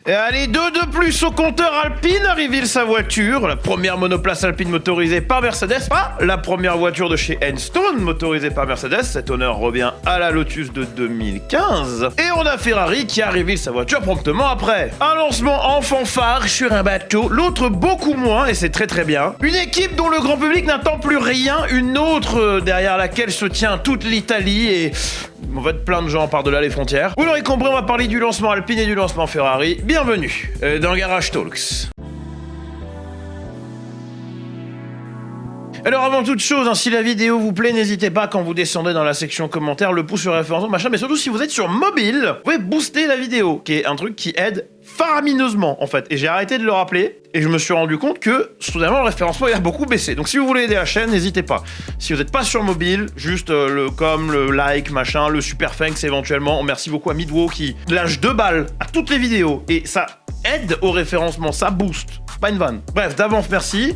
Et allez, 2 de plus au compteur Alpine, reveal sa voiture, la première monoplace Alpine motorisée par Mercedes, pas la première voiture de chez Enstone motorisée par Mercedes, cet honneur revient à la Lotus de 2015. Et on a Ferrari qui a reveal sa voiture promptement après. Un lancement en fanfare sur un bateau, l'autre beaucoup moins, et c'est très très bien. Une équipe dont le grand public n'attend plus rien, une autre derrière laquelle se tient toute l'Italie et... en fait, plein de gens par-delà les frontières. Vous l'aurez compris, on va parler du lancement Alpine et du lancement Ferrari. Bienvenue dans Garage Talks. Alors avant toute chose, si la vidéo vous plaît, n'hésitez pas quand vous descendez dans la section commentaires, le pouce sur référencement, machin, mais surtout si vous êtes sur mobile, vous pouvez booster la vidéo, qui est un truc qui aide faramineusement en fait. Et j'ai arrêté de le rappeler, et je me suis rendu compte que soudainement le référencement il a beaucoup baissé. Donc si vous voulez aider la chaîne, n'hésitez pas. Si vous n'êtes pas sur mobile, juste le com, le like, machin, le super thanks éventuellement. Merci beaucoup à Midwo qui lâche 2 balles à toutes les vidéos, et ça aide au référencement, ça booste. Pas une vanne. Bref, d'avance merci.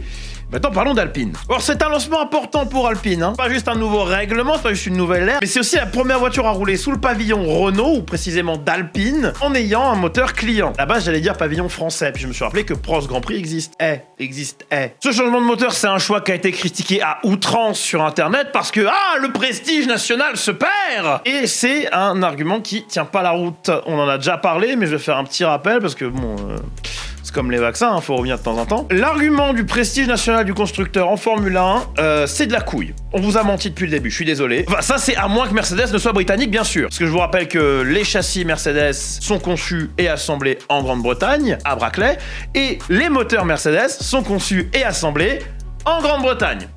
Maintenant, parlons d'Alpine. Or, c'est un lancement important pour Alpine, Pas juste un nouveau règlement, c'est pas juste une nouvelle ère, mais c'est aussi la première voiture à rouler sous le pavillon Renault, ou précisément d'Alpine, en ayant un moteur client. À la base, j'allais dire pavillon français, puis je me suis rappelé que Prost Grand Prix existait. Ce changement de moteur, c'est un choix qui a été critiqué à outrance sur Internet, parce que, le prestige national se perd. Et c'est un argument qui tient pas la route. On en a déjà parlé, mais je vais faire un petit rappel, parce que bon... c'est comme les vaccins, faut revenir de temps en temps. L'argument du prestige national du constructeur en Formule 1, c'est de la couille. On vous a menti depuis le début, je suis désolé. Enfin, ça, c'est à moins que Mercedes ne soit britannique, bien sûr. Parce que je vous rappelle que les châssis Mercedes sont conçus et assemblés en Grande-Bretagne, à Brackley, et les moteurs Mercedes sont conçus et assemblés en Grande-Bretagne.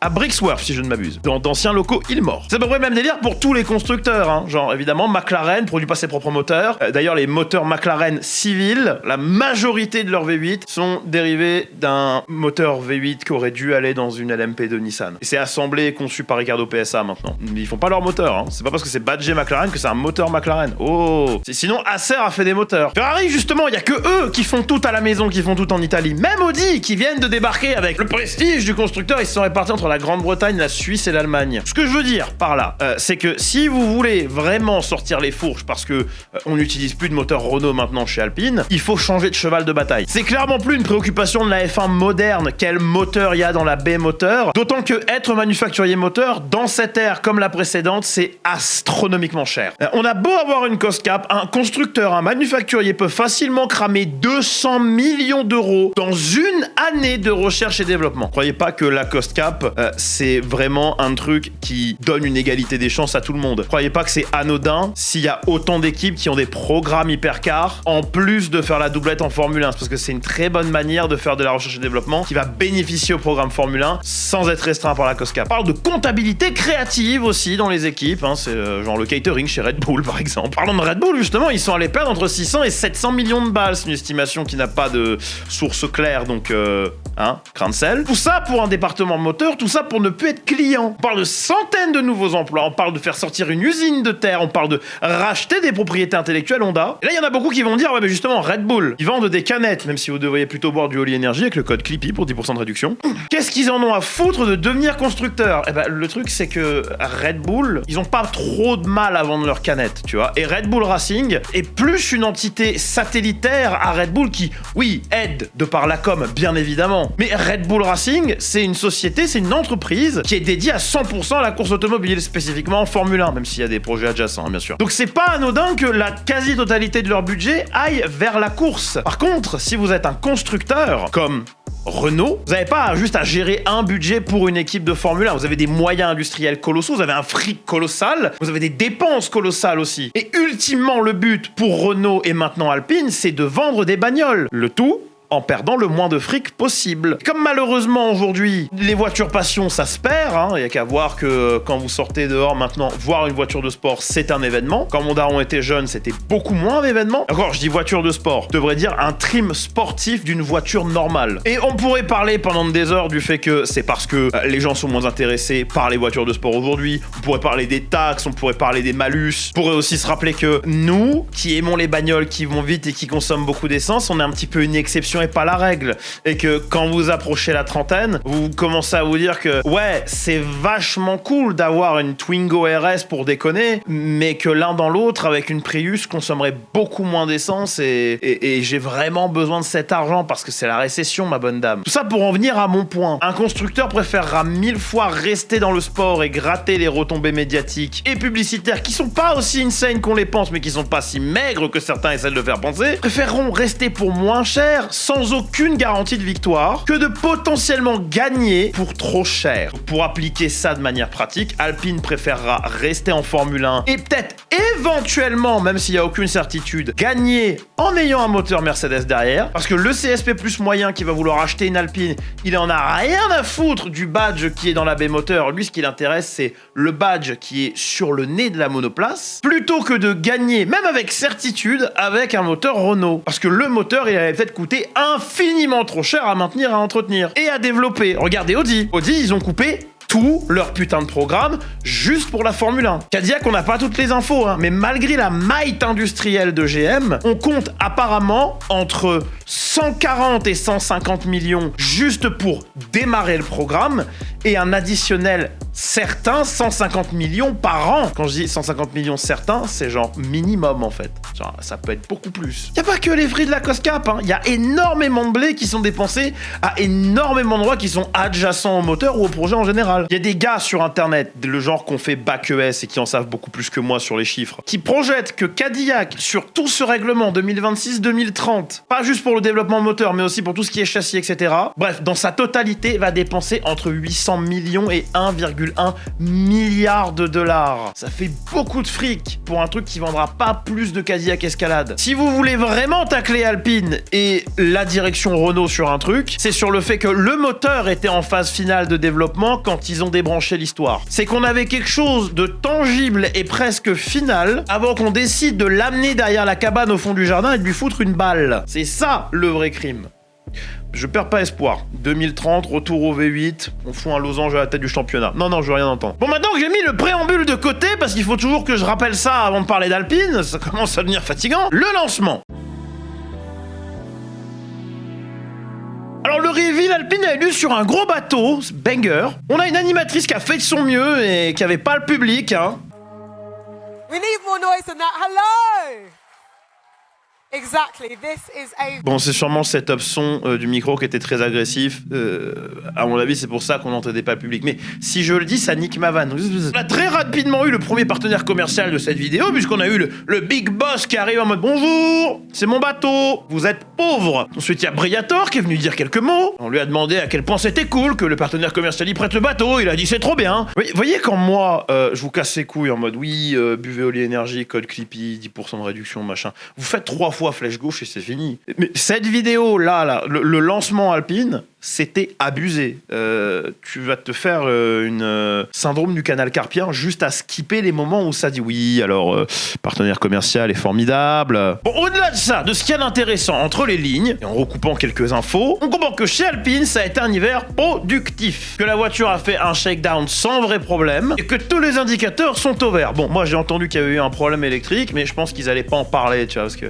À Brixworth, si je ne m'abuse, dans d'anciens locaux Ilmore. C'est à peu près le même délire pour tous les constructeurs, Genre, évidemment, McLaren produit pas ses propres moteurs. D'ailleurs, les moteurs McLaren civils, la majorité de leurs V8 sont dérivés d'un moteur V8 qui aurait dû aller dans une LMP de Nissan. Et c'est assemblé et conçu par Ricardo PSA maintenant. Ils font pas leur moteur, C'est pas parce que c'est badgé McLaren que c'est un moteur McLaren. Oh! Sinon, Acer a fait des moteurs. Ferrari, justement, il y a que eux qui font tout à la maison, qui font tout en Italie. Même Audi, qui viennent de débarquer avec le prestige du constructeur, ils se sont répartis entre la Grande-Bretagne, la Suisse et l'Allemagne. Ce que je veux dire par là, c'est que si vous voulez vraiment sortir les fourches parce que on n'utilise plus de moteur Renault maintenant chez Alpine, il faut changer de cheval de bataille. C'est clairement plus une préoccupation de la F1 moderne, quel moteur il y a dans la B moteur, d'autant que être manufacturier moteur, dans cette ère comme la précédente, c'est astronomiquement cher. On a beau avoir une cost cap, un constructeur, un manufacturier peut facilement cramer 200 millions d'euros dans une année de recherche et développement. Croyez pas que la cost cap, c'est vraiment un truc qui donne une égalité des chances à tout le monde. Croyez pas que c'est anodin s'il y a autant d'équipes qui ont des programmes hypercars, en plus de faire la doublette en Formule 1, parce que c'est une très bonne manière de faire de la recherche et développement qui va bénéficier au programme Formule 1 sans être restreint par la cost cap. On parle de comptabilité créative aussi dans les équipes, c'est genre le catering chez Red Bull par exemple. Parlons de Red Bull justement, ils sont allés perdre entre 600 et 700 millions de balles, c'est une estimation qui n'a pas de source claire, donc craint de sel. Tout ça pour un département moteur, tout ça pour ne plus être client. On parle de centaines de nouveaux emplois, on parle de faire sortir une usine de terre, on parle de racheter des propriétés intellectuelles Honda. Et là, il y en a beaucoup qui vont dire, ouais, mais justement, Red Bull, ils vendent des canettes, même si vous devriez plutôt boire du Holy Energy avec le code Clippy pour 10% de réduction. Qu'est-ce qu'ils en ont à foutre de devenir constructeur? Eh ben, le truc, c'est que Red Bull, ils ont pas trop de mal à vendre leurs canettes, tu vois. Et Red Bull Racing est plus une entité satellitaire à Red Bull qui, oui, aide de par la com, bien évidemment. Mais Red Bull Racing, c'est une société, c'est une entreprise qui est dédiée à 100% à la course automobile, spécifiquement en Formule 1, même s'il y a des projets adjacents, bien sûr. Donc c'est pas anodin que la quasi-totalité de leur budget aille vers la course. Par contre, si vous êtes un constructeur, comme Renault, vous n'avez pas juste à gérer un budget pour une équipe de Formule 1. Vous avez des moyens industriels colossaux, vous avez un fric colossal, vous avez des dépenses colossales aussi. Et ultimement, le but pour Renault et maintenant Alpine, c'est de vendre des bagnoles. Le tout en perdant le moins de fric possible. Comme malheureusement aujourd'hui, les voitures passion, ça se perd. Il y a qu'à voir que quand vous sortez dehors maintenant, voir une voiture de sport, c'est un événement. Quand mon daron était jeune, c'était beaucoup moins un événement. Encore, je dis voiture de sport, je devrais dire un trim sportif d'une voiture normale. Et on pourrait parler pendant des heures du fait que c'est parce que les gens sont moins intéressés par les voitures de sport aujourd'hui. On pourrait parler des taxes, on pourrait parler des malus. On pourrait aussi se rappeler que nous, qui aimons les bagnoles qui vont vite et qui consomment beaucoup d'essence, on est un petit peu une exception est pas la règle. Et que quand vous approchez la trentaine, vous commencez à vous dire que ouais, c'est vachement cool d'avoir une Twingo RS pour déconner, mais que l'un dans l'autre, avec une Prius, consommerait beaucoup moins d'essence et j'ai vraiment besoin de cet argent parce que c'est la récession, ma bonne dame. Tout ça pour en venir à mon point. Un constructeur préférera 1000 fois rester dans le sport et gratter les retombées médiatiques et publicitaires qui sont pas aussi insane qu'on les pense, mais qui sont pas si maigres que certains essaient de le faire penser, préféreront rester pour moins cher, sans aucune garantie de victoire, que de potentiellement gagner pour trop cher. Pour appliquer ça de manière pratique, Alpine préférera rester en Formule 1 et peut-être éventuellement, même s'il n'y a aucune certitude, gagner en ayant un moteur Mercedes derrière, parce que le CSP plus moyen qui va vouloir acheter une Alpine, il en a rien à foutre du badge qui est dans la baie moteur. Lui, ce qui l'intéresse, c'est le badge qui est sur le nez de la monoplace, plutôt que de gagner, même avec certitude, avec un moteur Renault. Parce que le moteur, il allait peut-être coûter infiniment trop cher à maintenir, à entretenir et à développer. Regardez Audi. Audi, ils ont coupé tout leur putain de programme juste pour la Formule 1. Cadillac, on n'a pas toutes les infos, hein, mais malgré la might industrielle de GM, on compte apparemment entre 140 et 150 millions juste pour démarrer le programme et un additionnel certain 150 millions par an. Quand je dis 150 millions certains, c'est genre minimum en fait. Genre, ça peut être beaucoup plus. Y a pas que les frais de la COSCAP, hein. Y a énormément de blé qui sont dépensés à énormément d'endroits qui sont adjacents au moteur ou au projet en général. Il y a des gars sur internet, le genre qu'on fait bac ES et qui en savent beaucoup plus que moi sur les chiffres, qui projettent que Cadillac, sur tout ce règlement 2026-2030, pas juste pour le développement moteur, mais aussi pour tout ce qui est châssis, etc., bref, dans sa totalité, va dépenser entre 800 millions et 1,1 milliard de dollars. Ça fait beaucoup de fric pour un truc qui vendra pas plus de Cadillac Escalade. Si vous voulez vraiment tacler Alpine et la direction Renault sur un truc, c'est sur le fait que le moteur était en phase finale de développement quand ils ont débranché l'histoire. C'est qu'on avait quelque chose de tangible et presque final avant qu'on décide de l'amener derrière la cabane au fond du jardin et de lui foutre une balle. C'est ça le vrai crime. Je perds pas espoir. 2030, retour au V8, on fout un losange à la tête du championnat. Non, je veux rien entendre. Bon, maintenant que j'ai mis le préambule de côté, parce qu'il faut toujours que je rappelle ça avant de parler d'Alpine, ça commence à devenir fatigant, le lancement. Alors le reveal, Alpine a eu lieu sur un gros bateau, banger. On a une animatrice qui a fait de son mieux et qui avait pas le public, hein. We need more noise than that. Hello! Exactly, this is a... Bon, c'est sûrement le setup son du micro qui était très agressif. À mon avis, c'est pour ça qu'on n'entendait pas le public. Mais si je le dis, ça nique ma vanne. On a très rapidement eu le premier partenaire commercial de cette vidéo, puisqu'on a eu le Big Boss qui arrive en mode « Bonjour, c'est mon bateau, vous êtes pauvre ». Ensuite, il y a Briator qui est venu dire quelques mots. On lui a demandé à quel point c'était cool que le partenaire commercial y prête le bateau. Il a dit « C'est trop bien ». Vous voyez quand moi, je vous casse les couilles en mode « Oui, buvez Oli Energy, code Clippy, 10% de réduction, machin ». Vous faites 3 fois flèche gauche et c'est fini. Mais cette vidéo là, le lancement Alpine, c'était abusé. Tu vas te faire une syndrome du canal carpien juste à skipper les moments où ça dit oui, alors partenaire commercial est formidable. Bon, au-delà de ça, de ce qu'il y a d'intéressant entre les lignes, et en recoupant quelques infos, on comprend que chez Alpine, ça a été un hiver productif. Que la voiture a fait un shakedown sans vrai problème, et que tous les indicateurs sont au vert. Bon, moi j'ai entendu qu'il y avait eu un problème électrique, mais je pense qu'ils allaient pas en parler, tu vois, parce que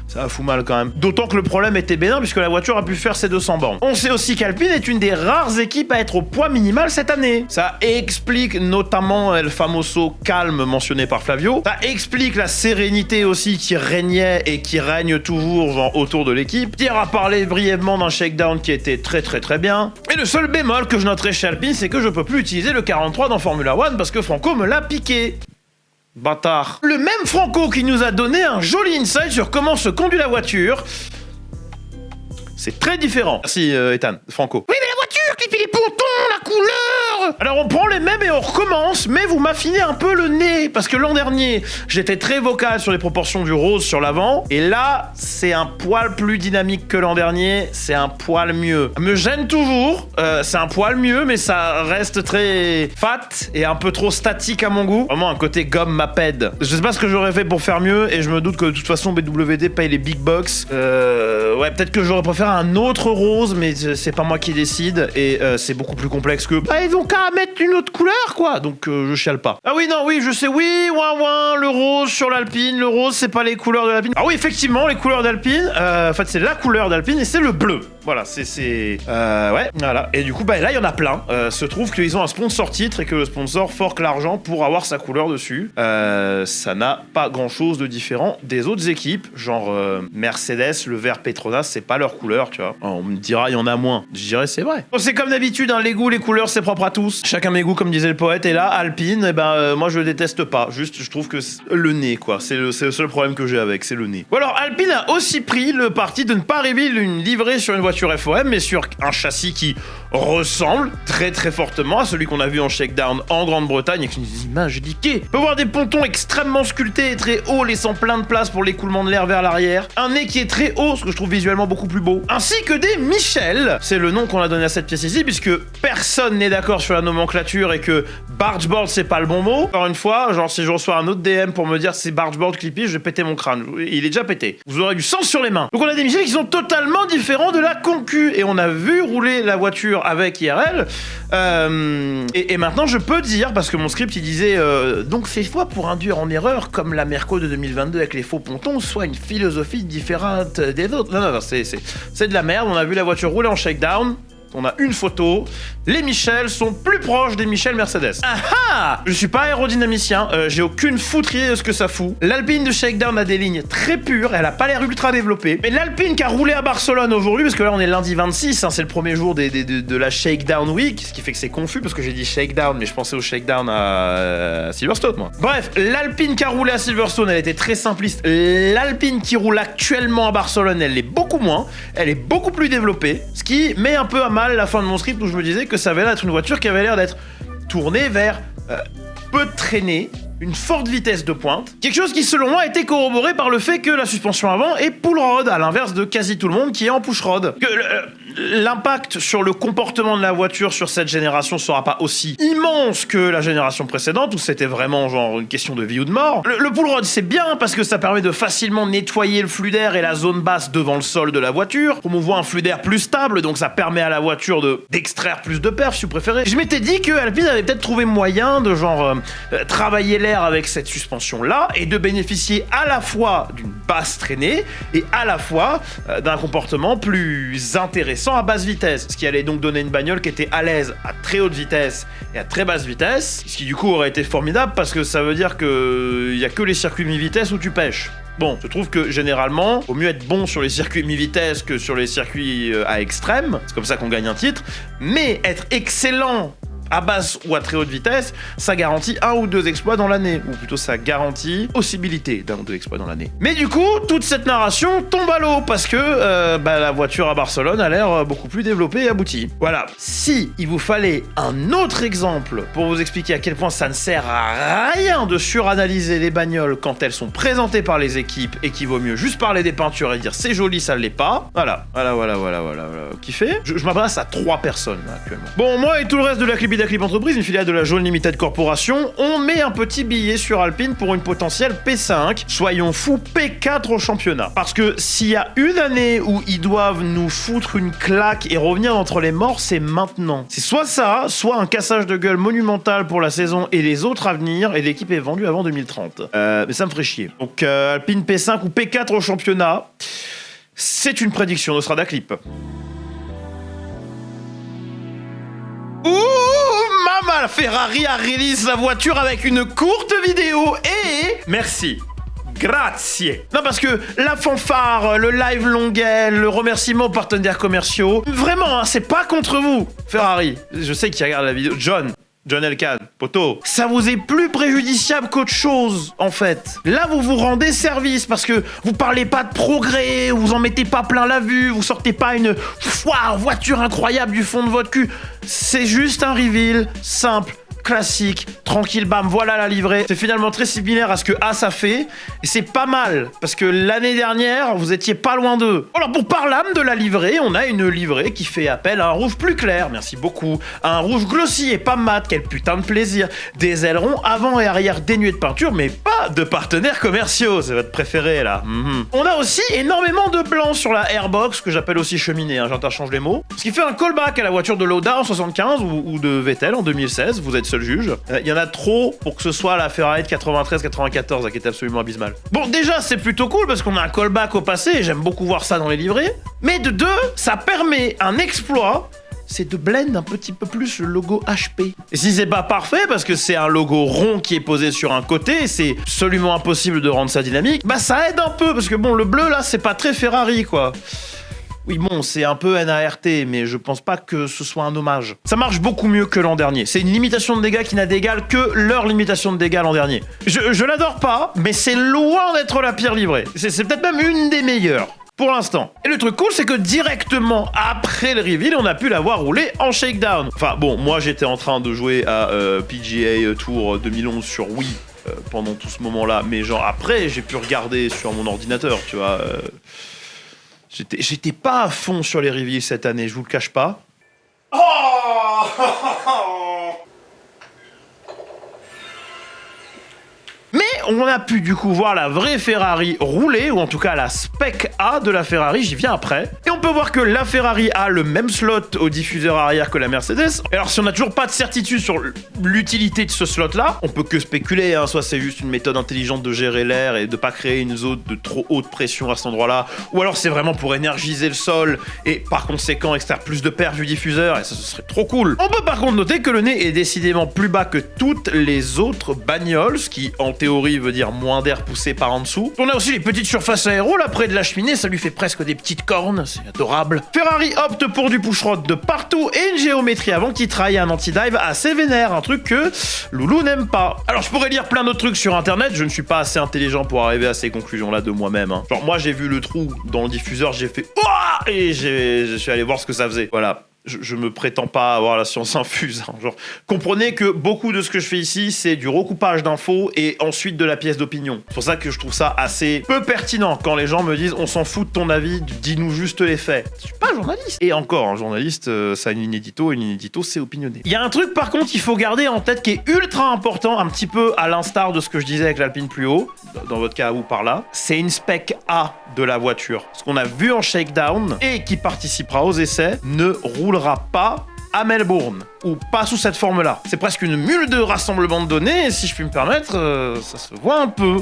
ça fout mal quand même. D'autant que le problème était bénin puisque la voiture a pu faire ses 200 bornes. On sait aussi qu'Alpine est une des rares équipes à être au poids minimal cette année. Ça explique notamment El Famoso calme mentionné par Flavio. Ça explique la sérénité aussi qui régnait et qui règne toujours genre, autour de l'équipe. Pierre a parlé brièvement d'un shakedown qui était très bien. Et le seul bémol que je noterai chez Alpine, c'est que je peux plus utiliser le 43 dans Formula One parce que Franco me l'a piqué. Bâtard. Le même Franco qui nous a donné un joli insight sur comment se conduit la voiture. C'est très différent. Merci Ethan, Franco. Oui mais la voiture, Clippy les pontons, la couleur. Alors on prend les mêmes et on recommence, mais vous m'affinez un peu le nez. Parce que l'an dernier, j'étais très vocal sur les proportions du rose sur l'avant. Et là, c'est un poil plus dynamique que l'an dernier. C'est un poil mieux. Me gêne toujours, c'est un poil mieux, mais ça reste très fat et un peu trop statique à mon goût. Vraiment un côté gomme m'appède. Je sais pas ce que j'aurais fait pour faire mieux et je me doute que de toute façon BWD paye les big box. Ouais, peut-être que j'aurais préféré un autre rose, mais c'est pas moi qui décide et c'est beaucoup plus complexe que... Ah, et donc qu'à mettre une autre couleur, quoi. Donc je chiale pas. Ah oui, non, oui, je sais, oui, ouin, le rose sur l'Alpine. Le rose, c'est pas les couleurs de l'Alpine. Ah oui, effectivement, les couleurs d'Alpine, en fait, c'est la couleur d'Alpine et c'est le bleu. Voilà, ouais, voilà. Et du coup, bah là, il y en a plein. Se trouve qu'ils ont un sponsor titre et que le sponsor forque l'argent pour avoir sa couleur dessus. Ça n'a pas grand-chose de différent des autres équipes. Genre Mercedes, le vert Petronas, c'est pas leur couleur, tu vois. On me dira, il y en a moins. Je dirais, c'est vrai. Bon, c'est comme d'habitude, hein, les goûts, les couleurs, c'est propre à tous. Chacun mes goûts, comme disait le poète. Et là, Alpine, eh ben, moi, je le déteste pas. Juste, je trouve que le nez, quoi. C'est le seul problème que j'ai avec, c'est le nez. Bon, alors, Alpine a aussi pris le parti de ne pas révéler une livrée sur une voiture FOM, mais sur un châssis qui ressemble très très fortement à celui qu'on a vu en shakedown en Grande-Bretagne avec une image édiquée. On peut voir des pontons extrêmement sculptés et très hauts, laissant plein de place pour l'écoulement de l'air vers l'arrière. Un nez qui est très haut, ce que je trouve visuellement beaucoup plus beau. Ainsi que des Michel. C'est le nom qu'on a donné à cette pièce ici, puisque personne n'est d'accord sur la nomenclature et que bargeboard c'est pas le bon mot. Encore une fois, genre si je reçois un autre DM pour me dire c'est bargeboard Clippy, je vais péter mon crâne. Il est déjà pété. Vous aurez du sang sur les mains. Donc on a des Michel qui sont totalement différents de la concu. Et on a vu rouler la voiture avec IRL. Et maintenant je peux dire, parce que mon script il disait donc c'est soit pour induire en erreur comme la Merco de 2022 avec les faux pontons, soit une philosophie différente des autres. Non, c'est de la merde. On a vu la voiture rouler en shakedown. On a une photo. Les Michel sont plus proches des Michel Mercedes. Ah ah! Je suis pas aérodynamicien, j'ai aucune foutrier de ce que ça fout. L'Alpine de Shakedown a des lignes très pures, elle a pas l'air ultra développée. Mais l'Alpine qui a roulé à Barcelone aujourd'hui, parce que là on est lundi 26, hein, c'est le premier jour de la Shakedown Week, ce qui fait que c'est confus parce que j'ai dit Shakedown, mais je pensais au Shakedown à Silverstone, moi. Bref, l'Alpine qui a roulé à Silverstone, elle était très simpliste. L'Alpine qui roule actuellement à Barcelone, elle l'est beaucoup moins, elle est beaucoup plus développée, ce qui met un peu à mal la fin de mon script où je me disais que ça avait l'air d'être une voiture qui avait l'air d'être tournée vers peu de traînée, une forte vitesse de pointe. Quelque chose qui, selon moi, a été corroboré par le fait que la suspension avant est pull rod, à l'inverse de quasi tout le monde qui est en push rod. Que l'impact sur le comportement de la voiture sur cette génération sera pas aussi immense que la génération précédente, où c'était vraiment genre une question de vie ou de mort. Le pull rod, c'est bien parce que ça permet de facilement nettoyer le flux d'air et la zone basse devant le sol de la voiture, comme on voit un flux d'air plus stable, donc ça permet à la voiture d'extraire plus de perf, si vous préférez. Je m'étais dit que Alpine avait peut-être trouvé moyen de genre travailler l'air avec cette suspension-là et de bénéficier à la fois d'une basse traînée et à la fois d'un comportement plus intéressant à basse vitesse, ce qui allait donc donner une bagnole qui était à l'aise à très haute vitesse et à très basse vitesse, ce qui du coup aurait été formidable parce que ça veut dire que il y a que les circuits mi-vitesse où tu pêches. Bon, je trouve que généralement, vaut mieux être bon sur les circuits mi-vitesse que sur les circuits à extrême, c'est comme ça qu'on gagne un titre, mais être excellent à basse ou à très haute vitesse, ça garantit un ou deux exploits dans l'année, ou plutôt ça garantit possibilité d'un ou deux exploits dans l'année. Mais du coup, toute cette narration tombe à l'eau, parce que la voiture à Barcelone a l'air beaucoup plus développée et aboutie. Voilà. Si il vous fallait un autre exemple pour vous expliquer à quel point ça ne sert à rien de suranalyser les bagnoles quand elles sont présentées par les équipes et qu'il vaut mieux juste parler des peintures et dire c'est joli, ça l'est pas. Voilà. Kiffé. Je m'adresse à 3 personnes là, actuellement. Bon, moi et tout le reste de la Clippy Clip Entreprise, une filiale de la Jaune Limited Corporation, on met un petit billet sur Alpine pour une potentielle P5. Soyons fous, P4 au championnat. Parce que s'il y a une année où ils doivent nous foutre une claque et revenir entre les morts, c'est maintenant. C'est soit ça, soit un cassage de gueule monumental pour la saison et les autres à venir, et l'équipe est vendue avant 2030. Mais ça me ferait chier. Donc Alpine P5 ou P4 au championnat, c'est une prédiction de Strada Clip. La Ferrari a release la voiture avec une courte vidéo et... Merci. Grazie. Non, parce que la fanfare, le live longuet, le remerciement aux partenaires commerciaux, vraiment, hein, c'est pas contre vous, Ferrari. Je sais qui regarde la vidéo. John Elkann, poteau. Ça vous est plus préjudiciable qu'autre chose, en fait. Là, vous vous rendez service parce que vous parlez pas de progrès, vous en mettez pas plein la vue, vous sortez pas une voiture incroyable du fond de votre cul. C'est juste un reveal simple, classique, tranquille, bam, voilà la livrée. C'est finalement très similaire à ce que As a fait, et c'est pas mal, parce que l'année dernière, vous étiez pas loin d'eux. Alors pour parler de la livrée, on a une livrée qui fait appel à un rouge plus clair, merci beaucoup, à un rouge glossy et pas mat, quel putain de plaisir, des ailerons avant et arrière dénués de peinture, mais pas de partenaires commerciaux, c'est votre préféré là. On a aussi énormément de blanc sur la airbox, que j'appelle aussi cheminée, hein, j'interchange les mots, ce qui fait un callback à la voiture de Lauda en 75 ou de Vettel en 2016, vous êtes seul juge. Il y en a trop pour que ce soit la Ferrari de 93-94 qui est absolument abysmale. Bon, déjà c'est plutôt cool parce qu'on a un callback au passé, et j'aime beaucoup voir ça dans les livrées, mais de deux, ça permet un exploit, c'est de blend un petit peu plus le logo HP. Et si c'est pas parfait, parce que c'est un logo rond qui est posé sur un côté, et c'est absolument impossible de rendre ça dynamique, bah ça aide un peu, parce que bon, le bleu là, c'est pas très Ferrari quoi. Oui bon, c'est un peu NART, mais je pense pas que ce soit un hommage. Ça marche beaucoup mieux que l'an dernier. C'est une limitation de dégâts qui n'a d'égal que leur limitation de dégâts l'an dernier. Je l'adore pas, mais c'est loin d'être la pire livrée. C'est peut-être même une des meilleures. Pour l'instant. Et le truc cool, c'est que directement après le reveal, on a pu la voir rouler en shakedown. Enfin bon, moi j'étais en train de jouer à PGA Tour 2011 sur Wii pendant tout ce moment-là, mais genre après, j'ai pu regarder sur mon ordinateur, tu vois. J'étais pas à fond sur les reveals cette année, je vous le cache pas. Mais on a pu du coup voir la vraie Ferrari rouler, ou en tout cas la Spec A de la Ferrari, j'y viens après. Et on peut voir que la Ferrari a le même slot au diffuseur arrière que la Mercedes. Alors si on n'a toujours pas de certitude sur l'utilité de ce slot là, on peut que spéculer, hein. Soit c'est juste une méthode intelligente de gérer l'air et de pas créer une zone de trop haute pression à cet endroit là, ou alors c'est vraiment pour énergiser le sol et par conséquent extraire plus de perf du diffuseur, et ça ce serait trop cool. On peut par contre noter que le nez est décidément plus bas que toutes les autres bagnoles, ce qui en théorie veut dire moins d'air poussé par en dessous. On a aussi les petites surfaces aéro là près de la cheminée, ça lui fait presque des petites cornes, c'est adorable. Ferrari opte pour du push-rod de partout et une géométrie avant qui trahit un anti-dive assez vénère, un truc que Loulou n'aime pas. Alors je pourrais lire plein d'autres trucs sur internet, je ne suis pas assez intelligent pour arriver à ces conclusions là de moi-même, hein. Genre moi j'ai vu le trou dans le diffuseur, j'ai fait ouah et je suis allé voir ce que ça faisait. Voilà. Je me prétends pas avoir la science infuse, hein. Genre, comprenez que beaucoup de ce que je fais ici, c'est du recoupage d'infos et ensuite de la pièce d'opinion. C'est pour ça que je trouve ça assez peu pertinent quand les gens me disent « on s'en fout de ton avis, dis-nous juste les faits ». Je suis pas journaliste. Et encore, un journaliste, ça a une inédito, c'est opinionné. Il y a un truc par contre qu'il faut garder en tête qui est ultra important, un petit peu à l'instar de ce que je disais avec l'Alpine plus haut, dans votre cas ou par là, c'est une spec A de la voiture. Ce qu'on a vu en shakedown et qui participera aux essais ne roulera pas à Melbourne, ou pas sous cette forme-là. C'est presque une mule de rassemblement de données, et si je puis me permettre, ça se voit un peu.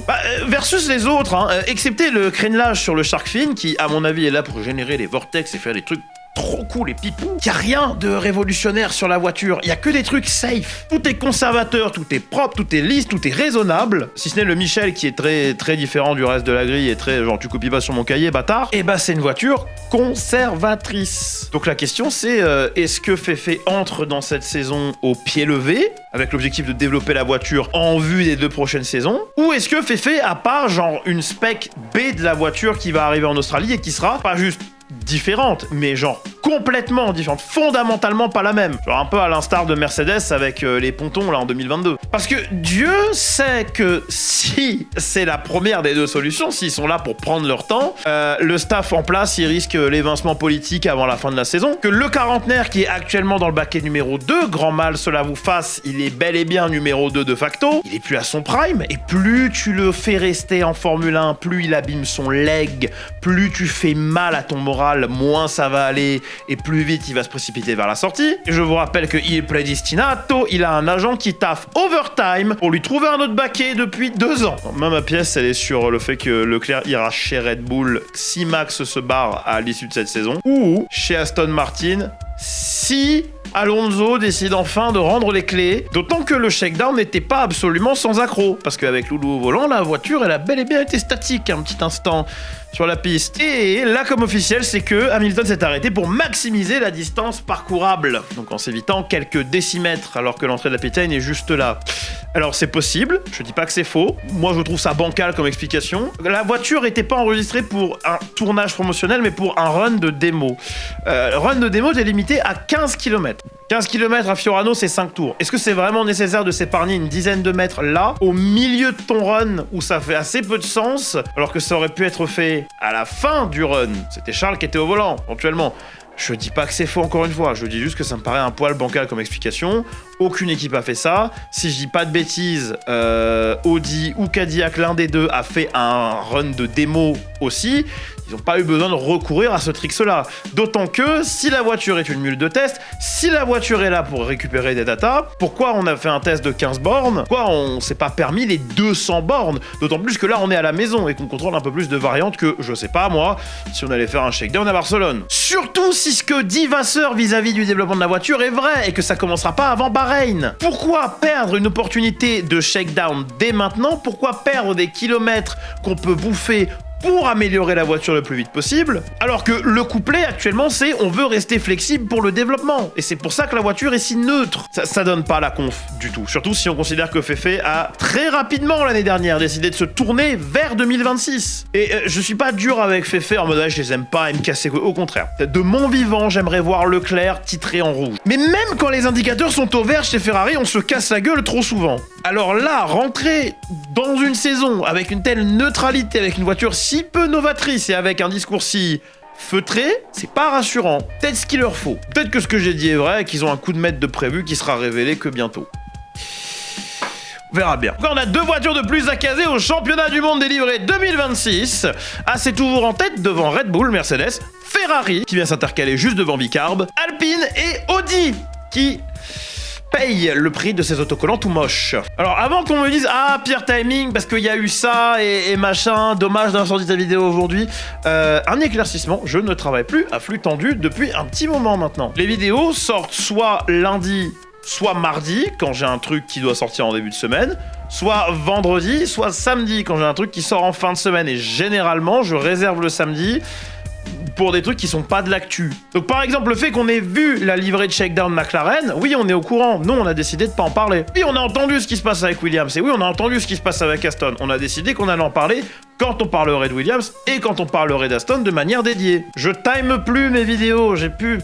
Versus les autres, hein, excepté le crénelage sur le Shark Fin, qui, à mon avis, est là pour générer les vortex et faire des trucs trop cool et pipou. Il y a rien de révolutionnaire sur la voiture, il y a que des trucs safe. Tout est conservateur, tout est propre, tout est lisse, tout est raisonnable. Si ce n'est le Michel qui est très très différent du reste de la grille et très genre tu copies pas sur mon cahier bâtard, et bah c'est une voiture conservatrice. Donc la question c'est est-ce que Fefe entre dans cette saison au pied levé avec l'objectif de développer la voiture en vue des 2 prochaines saisons, ou est-ce que Fefe a pas genre une spec B de la voiture qui va arriver en Australie et qui sera pas juste différente, mais genre complètement différente, fondamentalement pas la même. Genre un peu à l'instar de Mercedes avec les pontons là en 2022. Parce que Dieu sait que si c'est la première des 2 solutions, s'ils sont là pour prendre leur temps, le staff en place, il risque l'évincement politique avant la fin de la saison, que le quarantenaire qui est actuellement dans le baquet numéro 2, grand mal cela vous fasse, il est bel et bien numéro 2 de facto, il est plus à son prime, et plus tu le fais rester en Formule 1, plus il abîme son leg, plus tu fais mal à ton moral, moins ça va aller et plus vite il va se précipiter vers la sortie. Et je vous rappelle que il est predestinato, il a un agent qui taffe overtime pour lui trouver un autre baquet depuis 2 ans. Moi ma pièce elle est sur le fait que Leclerc ira chez Red Bull si Max se barre à l'issue de cette saison, ou chez Aston Martin si Alonso décide enfin de rendre les clés, d'autant que le shakedown n'était pas absolument sans accroc, parce qu'avec Loulou au volant, la voiture elle a bel et bien été statique un petit instant sur la piste. Et là comme officiel, c'est que Hamilton s'est arrêté pour maximiser la distance parcourable, donc en s'évitant quelques décimètres, alors que l'entrée de la pit lane est juste là. Alors c'est possible, je dis pas que c'est faux, moi je trouve ça bancal comme explication. La voiture n'était pas enregistrée pour un tournage promotionnel, mais pour un run de démo. Le run de démo est limité à 15 km. 15 km à Fiorano, c'est 5 tours. Est-ce que c'est vraiment nécessaire de s'épargner une dizaine de mètres là, au milieu de ton run, où ça fait assez peu de sens, alors que ça aurait pu être fait à la fin du run? C'était Charles qui était au volant, éventuellement. Je dis pas que c'est faux encore une fois, je dis juste que ça me paraît un poil bancal comme explication. Aucune équipe a fait ça. Si je dis pas de bêtises, Audi ou Cadillac, l'un des deux, a fait un run de démo aussi. Ils n'ont pas eu besoin de recourir à ce tricks-là. D'autant que si la voiture est une mule de test, si la voiture est là pour récupérer des datas, pourquoi on a fait un test de 15 bornes? Pourquoi on s'est pas permis les 200 bornes? D'autant plus que là, on est à la maison et qu'on contrôle un peu plus de variantes que, je sais pas moi, si on allait faire un shakedown à Barcelone. Surtout si ce que dit Vasseur vis-à-vis du développement de la voiture est vrai et que ça commencera pas avant Bahreïn. Pourquoi perdre une opportunité de shakedown dès maintenant? Pourquoi perdre des kilomètres qu'on peut bouffer pour améliorer la voiture le plus vite possible, alors que le couplet actuellement c'est on veut rester flexible pour le développement, et c'est pour ça que la voiture est si neutre. Ça donne pas la conf du tout, surtout si on considère que Fefe a très rapidement l'année dernière décidé de se tourner vers 2026. Et je suis pas dur avec Fefe en mode je les aime pas et me casser, au contraire. De mon vivant, j'aimerais voir Leclerc titré en rouge. Mais même quand les indicateurs sont au vert chez Ferrari, on se casse la gueule trop souvent. Alors là, rentrer dans une saison avec une telle neutralité, avec une voiture si peu novatrice et avec un discours si feutré, c'est pas rassurant. Peut-être ce qu'il leur faut. Peut-être que ce que j'ai dit est vrai et qu'ils ont un coup de maître de prévu qui sera révélé que bientôt. On verra bien. On a 2 voitures de plus à caser au championnat du monde des livrets 2026. Ah, c'est toujours en tête devant Red Bull, Mercedes, Ferrari, qui vient s'intercaler juste devant Bicarb, Alpine et Audi, qui paye le prix de ces autocollants tout moches. Alors avant qu'on me dise ah pire timing parce qu'il y a eu ça et machin, dommage d'avoir sorti ta vidéo aujourd'hui, un éclaircissement, je ne travaille plus à flux tendu depuis un petit moment maintenant. Les vidéos sortent soit lundi, soit mardi quand j'ai un truc qui doit sortir en début de semaine, soit vendredi, soit samedi quand j'ai un truc qui sort en fin de semaine, et généralement je réserve le samedi pour des trucs qui sont pas de l'actu. Donc par exemple le fait qu'on ait vu la livrée de shakedown McLaren, oui on est au courant, nous on a décidé de pas en parler. Oui on a entendu ce qui se passe avec Williams, et oui on a entendu ce qui se passe avec Aston, on a décidé qu'on allait en parler quand on parlerait de Williams et quand on parlerait d'Aston de manière dédiée. Je time plus mes vidéos, j'ai plus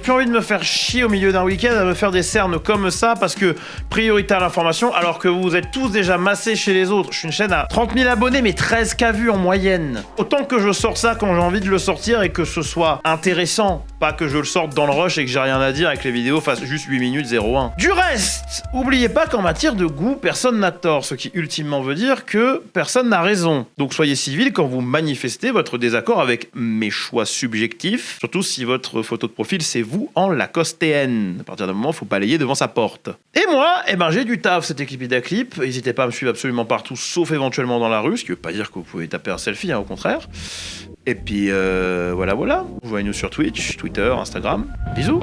envie de me faire chier au milieu d'un week-end à me faire des cernes comme ça parce que priorité à l'information alors que vous êtes tous déjà massés chez les autres. Je suis une chaîne à 30 000 abonnés mais 13K vues en moyenne. Autant que je sors ça quand j'ai envie de le sortir et que ce soit intéressant, pas que je le sorte dans le rush et que j'ai rien à dire et que les vidéos fassent juste 8 minutes 01. Du reste, oubliez pas qu'en matière de goût, personne n'a tort, ce qui ultimement veut dire que personne n'a raison. Donc soyez civil quand vous manifestez votre désaccord avec mes choix subjectifs, surtout si votre photo de profil c'est vous en lacostéenne. À partir d'un moment, faut balayer devant sa porte. Et moi, j'ai du taf, c'était Clipidaclip. N'hésitez pas à me suivre absolument partout, sauf éventuellement dans la rue, ce qui veut pas dire que vous pouvez taper un selfie, au contraire. Et puis voilà. Voyez-nous sur Twitch, Twitter, Instagram. Bisous.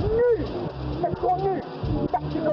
Nul! Elles sont nulles!